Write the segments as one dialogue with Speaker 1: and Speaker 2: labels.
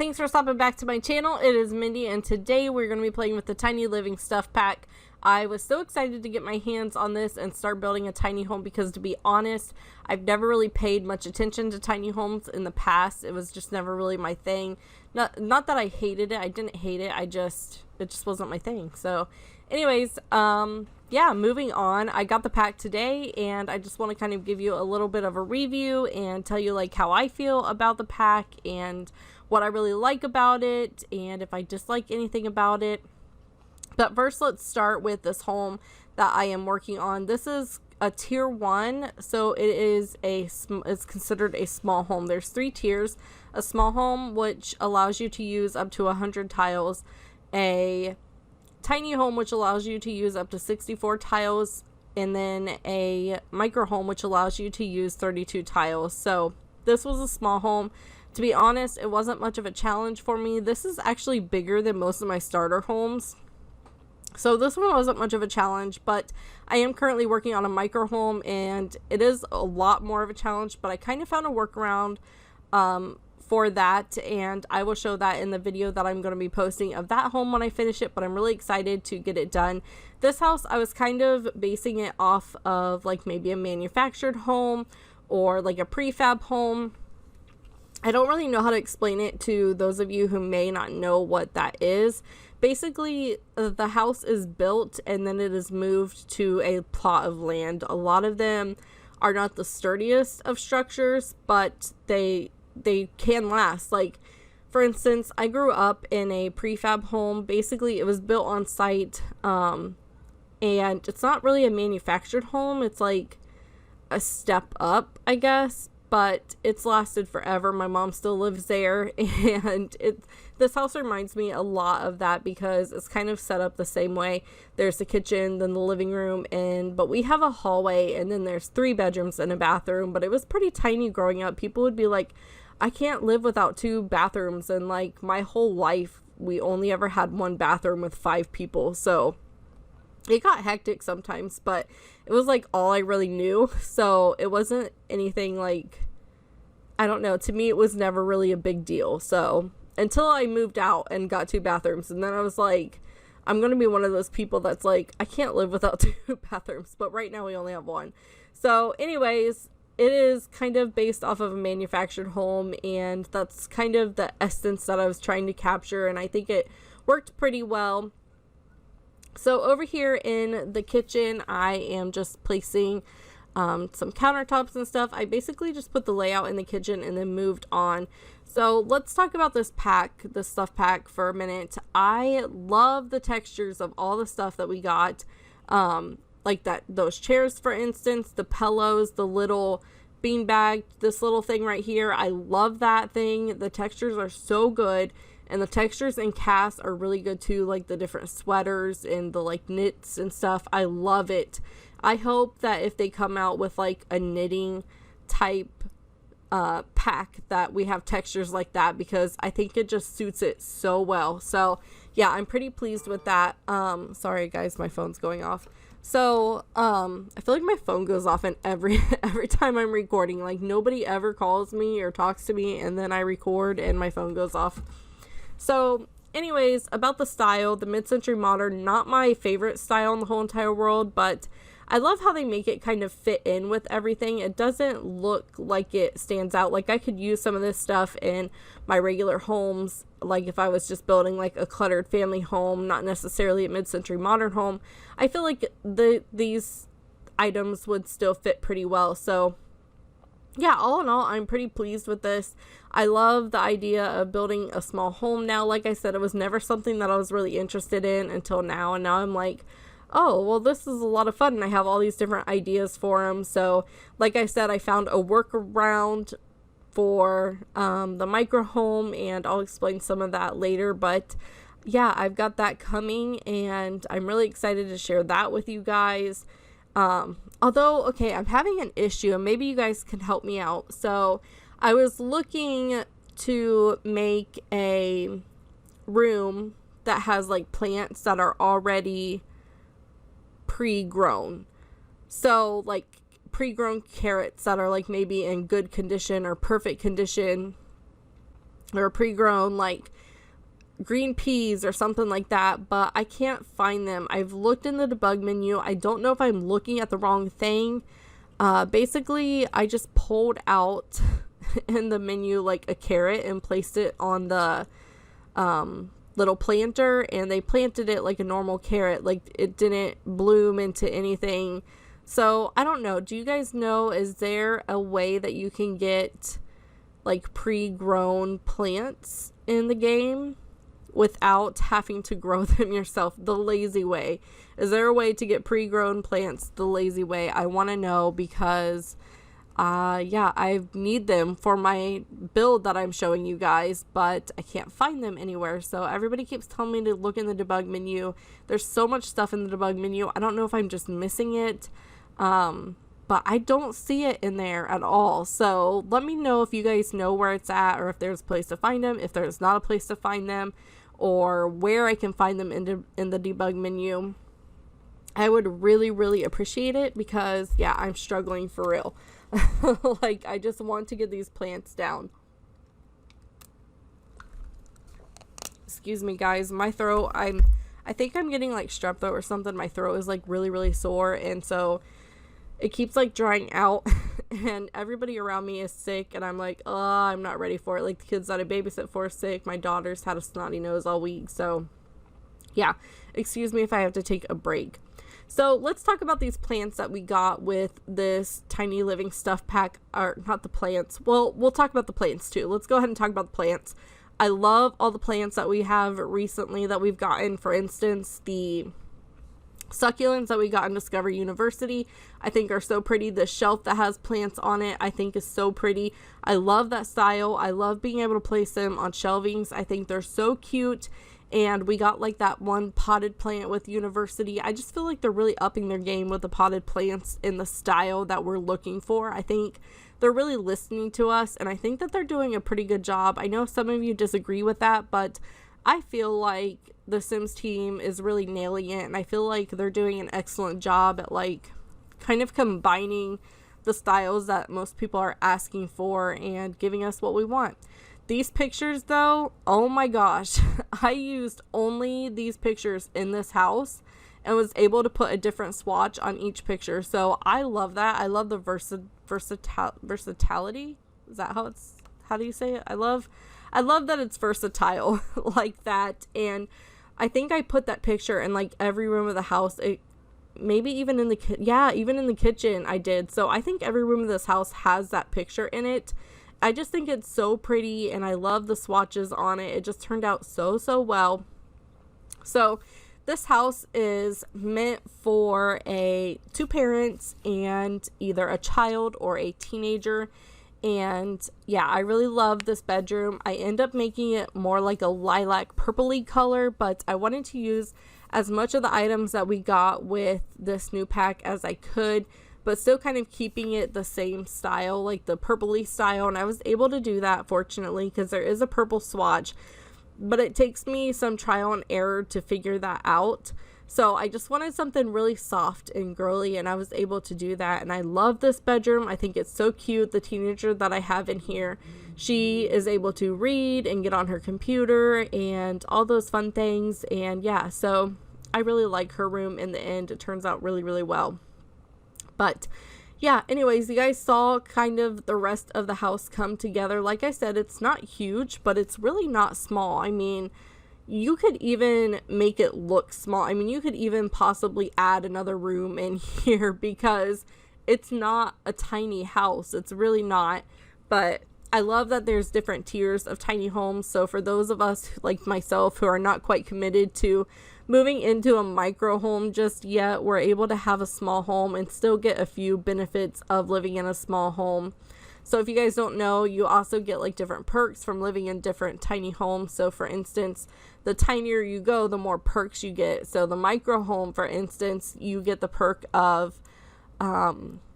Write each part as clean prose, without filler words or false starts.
Speaker 1: thanks for stopping back to my channel. It is Mindy, and today we're going to be playing with the Tiny Living Stuff Pack. I was so excited to get my hands on this and start building a tiny home because, to be honest, I've never really paid much attention to tiny homes in the past. It was just never really my thing. Not that I hated it. I didn't hate it. It just wasn't my thing. So anyways, yeah, moving on. I got the pack today, and I just want to kind of give you a little bit of a review and tell you like how I feel about the pack and what I really like about it and if I dislike anything about it. But first, let's start with this home that I am working on. This is a tier 1, so it's considered a small home. There's 3 tiers: a small home, which allows you to use up to 100 tiles, a tiny home, which allows you to use up to 64 tiles, and then a micro home, which allows you to use 32 tiles. So this was a small home. To be honest, it wasn't much of a challenge for me. This is actually bigger than most of my starter homes, so this one wasn't much of a challenge. But I am currently working on a micro home, and it is a lot more of a challenge, but I kind of found a workaround for that, and I will show that in the video that I'm going to be posting of that home when I finish it. But I'm really excited to get it done. This house, I was kind of basing it off of like maybe a manufactured home or like a prefab home. I don't really know how to explain it to those of you who may not know what that is. Basically, the house is built and then it is moved to a plot of land. A lot of them are not the sturdiest of structures, but they can last. Like, for instance, I grew up in a prefab home. Basically, it was built on site, and it's not really a manufactured home. It's like a step up, I guess, but it's lasted forever. My mom still lives there, and this house reminds me a lot of that because it's kind of set up the same way. There's the kitchen, then the living room, but we have a hallway, and then there's 3 bedrooms and a bathroom. But it was pretty tiny growing up. People would be like, I can't live without 2 bathrooms, and like my whole life we only ever had 1 bathroom with 5 people. So it got hectic sometimes, but it was like all I really knew. So it wasn't anything like, I don't know, to me it was never really a big deal. So until I moved out and got 2 bathrooms, and then I was like, I'm gonna be one of those people that's like, I can't live without 2 bathrooms. But right now we only have 1. So anyways, it is kind of based off of a manufactured home, and that's kind of the essence that I was trying to capture, and I think it worked pretty well. So over here in the kitchen, I am just placing some countertops and stuff. I basically just put the layout in the kitchen and then moved on. So let's talk about this stuff pack for a minute. I love the textures of all the stuff that we got. Like those chairs, for instance, the pillows, the little beanbag, this little thing right here. I love that thing. The textures are so good. And the textures in casts are really good too, like the different sweaters and the like knits and stuff. I love it. I hope that if they come out with like a knitting type pack, that we have textures like that, because I think it just suits it so well. So yeah, I'm pretty pleased with that. Sorry guys, my phone's going off. So I feel like my phone goes off in every time I'm recording. Like, nobody ever calls me or talks to me, and then I record and my phone goes off. So anyways, about the style, the mid-century modern, not my favorite style in the whole entire world, but I love how they make it kind of fit in with everything. It doesn't look like it stands out. Like, I could use some of this stuff in my regular homes, like if I was just building like a cluttered family home, not necessarily a mid-century modern home. I feel like these items would still fit pretty well. So yeah, all in all, I'm pretty pleased with this. I love the idea of building a small home now. Like I said, it was never something that I was really interested in until now. And now I'm like, oh, well, this is a lot of fun. And I have all these different ideas for them. So like I said, I found a workaround for the micro home, and I'll explain some of that later. But yeah, I've got that coming, and I'm really excited to share that with you guys. Although, okay, I'm having an issue, and maybe you guys can help me out. So I was looking to make a room that has like plants that are already pre-grown. So like pre-grown carrots that are like maybe in good condition or perfect condition, or pre-grown like green peas or something like that, but I can't find them. I've looked in the debug menu. I don't know if I'm looking at the wrong thing. Basically, I just pulled out in the menu like a carrot and placed it on the little planter, and they planted it like a normal carrot. Like, it didn't bloom into anything. So I don't know. Do you guys know, is there a way that you can get like pre-grown plants in the game without having to grow them yourself the lazy way? Is there a way to get pre-grown plants the lazy way? I want to know, because yeah, I need them for my build that I'm showing you guys, but I can't find them anywhere. So everybody keeps telling me to look in the debug menu. There's so much stuff in the debug menu. I don't know if I'm just missing it, but I don't see it in there at all. So let me know if you guys know where it's at, or if there's a place to find them, if there's not a place to find them, or where I can find them in the debug menu. I would really, really appreciate it, because yeah, I'm struggling for real. Like, I just want to get these plants down. Excuse me, guys, my throat, I think I'm getting like strep throat or something. My throat is like really, really sore, and so it keeps like drying out and everybody around me is sick, and I'm like, oh, I'm not ready for it. Like, the kids that I babysit for are sick. My daughter's had a snotty nose all week. So yeah, excuse me if I have to take a break. So let's talk about these plants that we got with this Tiny Living Stuff Pack. Or not the plants. Well, we'll talk about the plants too. Let's go ahead and talk about the plants. I love all the plants that we have recently that we've gotten. For instance, the succulents that we got in Discover University, I think are so pretty. The shelf that has plants on it, I think is so pretty. I love that style. I love being able to place them on shelvings. I think they're so cute. And we got like that one potted plant with University. I just feel like they're really upping their game with the potted plants in the style that we're looking for. I think they're really listening to us, and I think that they're doing a pretty good job. I know some of you disagree with that, but I feel like the Sims team is really nailing it, and I feel like they're doing an excellent job at like kind of combining the styles that most people are asking for and giving us what we want. These pictures though, oh my gosh, I used only these pictures in this house and was able to put a different swatch on each picture. So I love that. I love the versatility. Is that how do you say it? I love that it's versatile like that. And I think I put that picture in like every room of the house. Maybe even in even in the kitchen I did. So I think every room of this house has that picture in it. I just think it's so pretty, and I love the swatches on it. It just turned out so well. So this house is meant for two parents and either a child or a teenager. And yeah, I really love this bedroom. I end up making it more like a lilac purpley color, but I wanted to use as much of the items that we got with this new pack as I could, but still kind of keeping it the same style, like the purpley style. And I was able to do that, fortunately, because there is a purple swatch, but it takes me some trial and error to figure that out. So I just wanted something really soft and girly, and I was able to do that. And I love this bedroom. I think it's so cute. The teenager that I have in here, she is able to read and get on her computer and all those fun things. And yeah, so I really like her room in the end. It turns out really, really well. But yeah, anyways, you guys saw kind of the rest of the house come together. Like I said, it's not huge, but it's really not small. I mean, you could even make it look small. I mean, you could even possibly add another room in here, because it's not a tiny house. It's really not. But I love that there's different tiers of tiny homes. So for those of us like myself who are not quite committed to moving into a micro home just yet, we're able to have a small home and still get a few benefits of living in a small home. So if you guys don't know, you also get like different perks from living in different tiny homes. So for instance, the tinier you go, the more perks you get. So the micro home, for instance, you get the perk of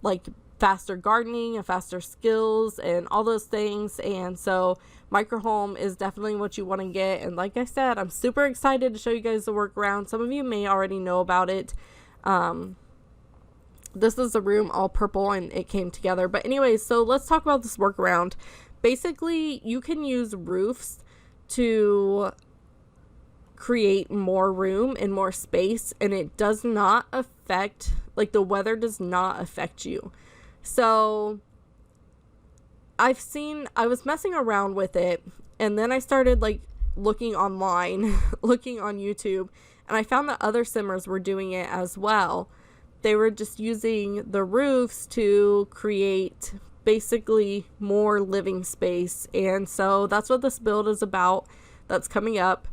Speaker 1: like faster gardening and faster skills and all those things. And so micro home is definitely what you want to get. And like I said, I'm super excited to show you guys the workaround. Some of you may already know about it. This is a room all purple and it came together. But anyways, so let's talk about this workaround. basically you can use roofs to create more room and more space, and it does not affect, like, the weather does not affect you. So I was messing around with it, and then I started like looking online, looking on YouTube, and I found that other simmers were doing it as well. They were just using the roofs to create basically more living space, and so that's what this build is about. That's coming up.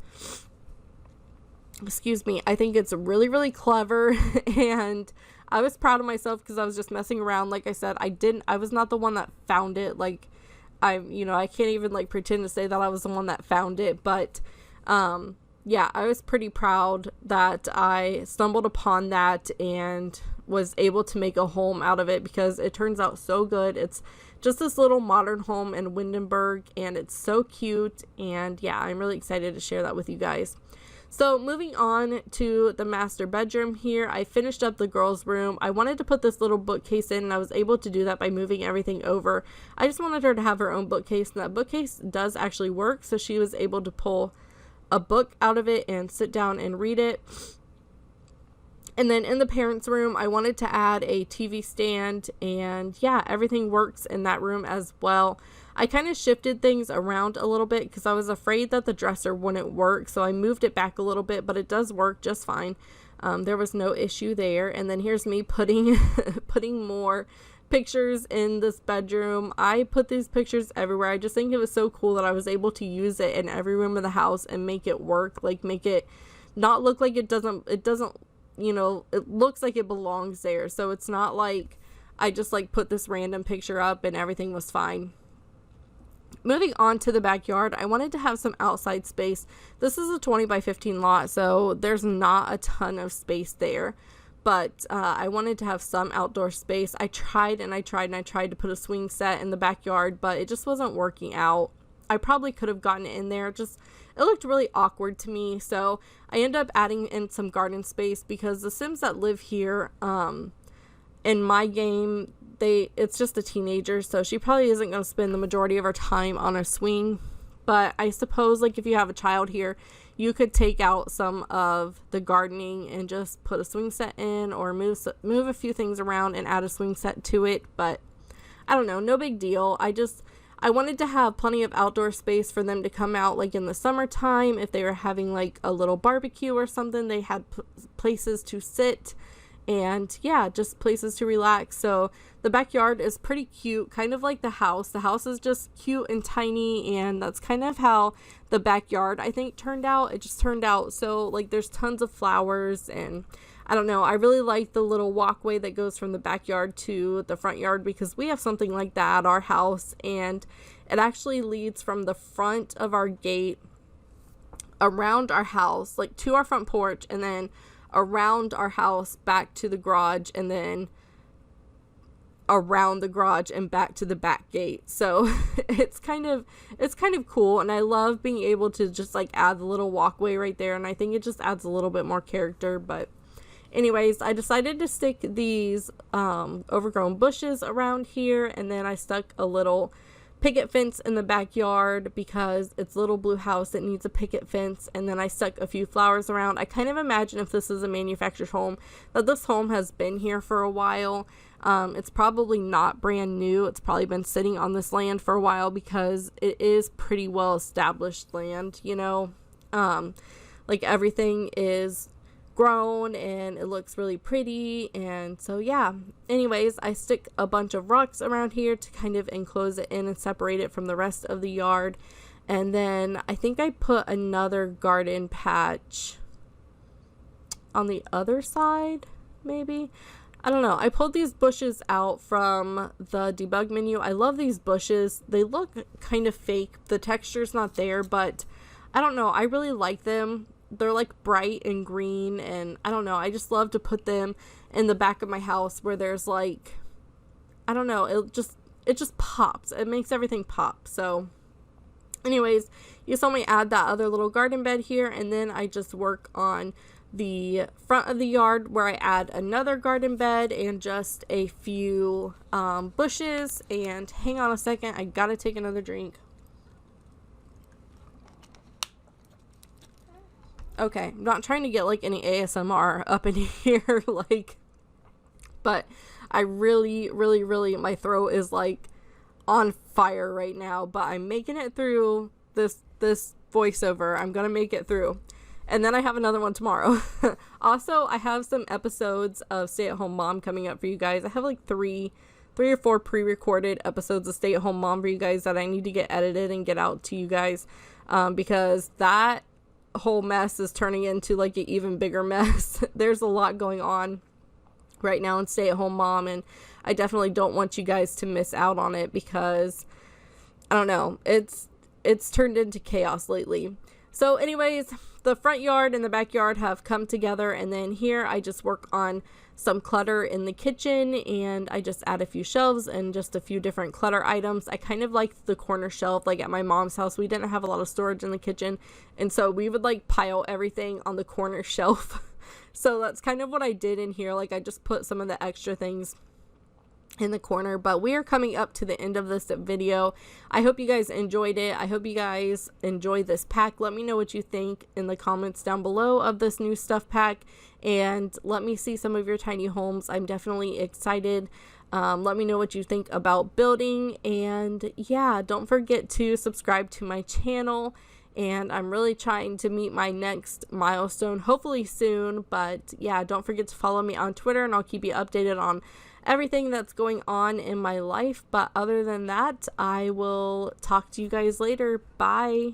Speaker 1: Excuse me. I think it's really, really clever, and I was proud of myself because I was just messing around. Like I said, I was not the one that found it. Like, I can't even like pretend to say that I was the one that found it, but yeah, I was pretty proud that I stumbled upon that and was able to make a home out of it, because it turns out so good. It's just this little modern home in Windenburg, and it's so cute, and yeah, I'm really excited to share that with you guys. So moving on to the master bedroom here, I finished up the girls' room. I wanted to put this little bookcase in, and I was able to do that by moving everything over. I just wanted her to have her own bookcase, and that bookcase does actually work, so she was able to pull a book out of it and sit down and read it. And then in the parents' room, I wanted to add a TV stand, and yeah, everything works in that room as well. I kind of shifted things around a little bit because I was afraid that the dresser wouldn't work, so I moved it back a little bit, but it does work just fine. There was no issue there. And then here's me putting more pictures in this bedroom. I put these pictures everywhere. I just think it was so cool that I was able to use it in every room of the house and make it work, like make it not look like it doesn't, it looks like it belongs there. So it's not like I just like put this random picture up and everything was fine. Moving on to the backyard, I wanted to have some outside space. This is a 20 by 15 lot, so there's not a ton of space there. But I wanted to have some outdoor space. I tried to put a swing set in the backyard, but it just wasn't working out. I probably could have gotten it in there. It looked really awkward to me. So I ended up adding in some garden space because the Sims that live here, in my game, it's just a teenager, so she probably isn't going to spend the majority of her time on a swing. But I suppose, like, if you have a child here, you could take out some of the gardening and just put a swing set in, or move a few things around and add a swing set to it. But I don't know, no big deal. I wanted to have plenty of outdoor space for them to come out, like in the summertime. If they were having like a little barbecue or something, they had places to sit. And yeah, just places to relax. So the backyard is pretty cute, kind of like the house. The house is just cute and tiny, and that's kind of how the backyard, I think, turned out. It just turned out so, like, there's tons of flowers, and I don't know, I really like the little walkway that goes from the backyard to the front yard, because we have something like that at our house, and it actually leads from the front of our gate around our house, like to our front porch, and then around our house back to the garage, and then around the garage and back to the back gate. So it's kind of cool, and I love being able to just like add the little walkway right there, and I think it just adds a little bit more character. But anyways, I decided to stick these overgrown bushes around here, and then I stuck a little picket fence in the backyard because it's a little blue house that needs a picket fence. And then I stuck a few flowers around. I kind of imagine, if this is a manufactured home, that this home has been here for a while. It's probably not brand new. It's probably been sitting on this land for a while, because it is pretty well established land, like everything is grown and it looks really pretty. And so yeah, anyways, I stick a bunch of rocks around here to kind of enclose it in and separate it from the rest of the yard. And then I think I put another garden patch on the other side, maybe. I don't know. I pulled these bushes out from the debug menu. I love these bushes. They look kind of fake. The texture's not there, but I don't know. I really like them. They're like bright and green, and I don't know, I just love to put them in the back of my house where there's like, I don't know, it just pops. It makes everything pop. So anyways, you saw me add that other little garden bed here, and then I just work on the front of the yard where I add another garden bed and just a few bushes. And hang on a second, I gotta take another drink. Okay, I'm not trying to get like any ASMR up in here, like, but I really, my throat is like on fire right now, but I'm making it through this voiceover. I'm gonna make it through. And then I have another one tomorrow. Also, I have some episodes of Stay at Home Mom coming up for you guys. I have like three or four pre-recorded episodes of Stay at Home Mom for you guys that I need to get edited and get out to you guys, because that whole mess is turning into like an even bigger mess. There's a lot going on right now in Stay at Home Mom, and I definitely don't want you guys to miss out on it, because I don't know, it's turned into chaos lately. So anyways, the front yard and the backyard have come together, and then here I just work on some clutter in the kitchen, and I just add a few shelves and just a few different clutter items. I kind of like the corner shelf. Like at my mom's house, we didn't have a lot of storage in the kitchen, and so we would like pile everything on the corner shelf. So that's kind of what I did in here. Like I just put some of the extra things in the corner. But we are coming up to the end of this video. I hope you guys enjoyed it. I hope you guys enjoy this pack. Let me know what you think in the comments down below of this new stuff pack, and let me see some of your tiny homes. I'm definitely excited. Let me know what you think about building, and yeah, don't forget to subscribe to my channel. And I'm really trying to meet my next milestone, hopefully soon. But yeah, don't forget to follow me on Twitter, and I'll keep you updated on everything that's going on in my life. But other than that, I will talk to you guys later. Bye.